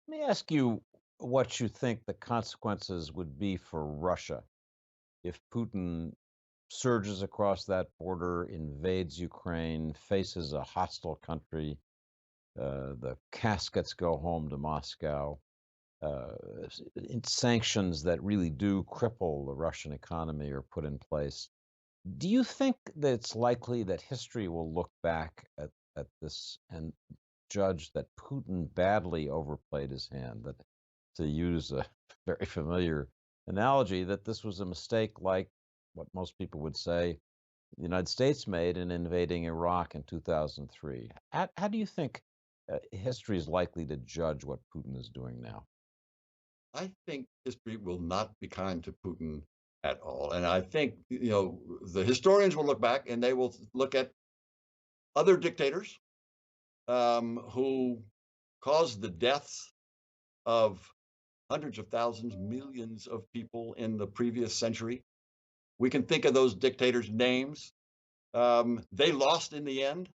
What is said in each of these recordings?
Let me ask you what you think the consequences would be for Russia if Putin surges across that border, invades Ukraine, faces a hostile country, the caskets go home to Moscow, uh, sanctions that really do cripple the Russian economy are put in place. Do you think that it's likely that history will look back at this and judge that Putin badly overplayed his hand, that to use a very familiar analogy, that this was a mistake like what most people would say the United States made in invading Iraq in 2003? How do you think history is likely to judge what Putin is doing now? I think history will not be kind to Putin at all. And I think, the historians will look back and they will look at other dictators who caused the deaths of hundreds of thousands, millions of people in the previous century. We can think of those dictators' names. They lost in the end.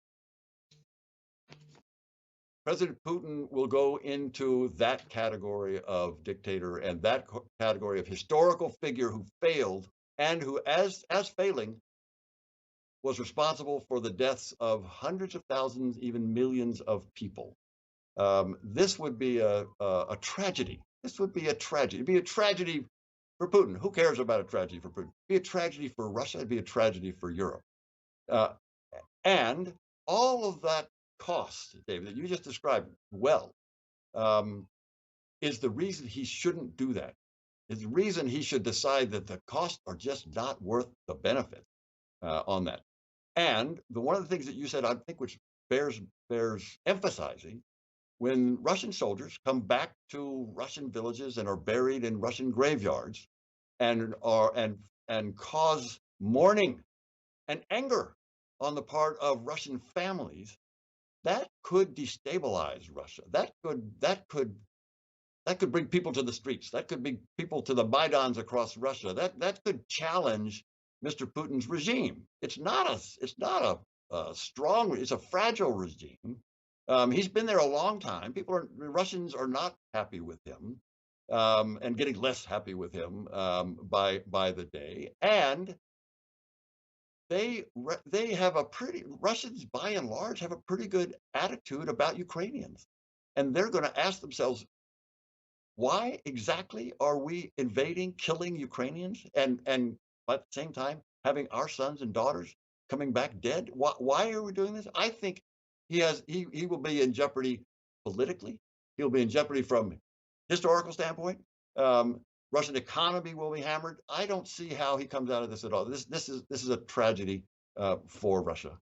President Putin will go into that category of dictator and that category of historical figure who failed and who, as failing, was responsible for the deaths of hundreds of thousands, even millions of people. This would be a tragedy. This would be a tragedy. It'd be a tragedy for Putin. Who cares about a tragedy for Putin? It'd be a tragedy for Russia. It'd be a tragedy for Europe. Uh, and all of that cost, David, that you just described well, um, is the reason he shouldn't do that. Is the reason he should decide that the costs are just not worth the benefit on that. And one of the things that you said, I think, which bears emphasizing, when Russian soldiers come back to Russian villages and are buried in Russian graveyards and cause mourning and anger on the part of Russian families, that could destabilize Russia. That could bring people to the streets. That could bring people to the Maidans across Russia. That could challenge Mr. Putin's regime. It's not a strong. It's a fragile regime. He's been there a long time. Russians are not happy with him, and getting less happy with him by the day. And they have a pretty Russians by and large have a pretty good attitude about Ukrainians, and they're going to ask themselves, why exactly are we invading, killing Ukrainians, and at the same time having our sons and daughters coming back dead? Why are we doing this? I think he will be in jeopardy politically. He'll be in jeopardy from historical standpoint. Russian economy will be hammered. I don't see how he comes out of this at all. This is a tragedy for Russia.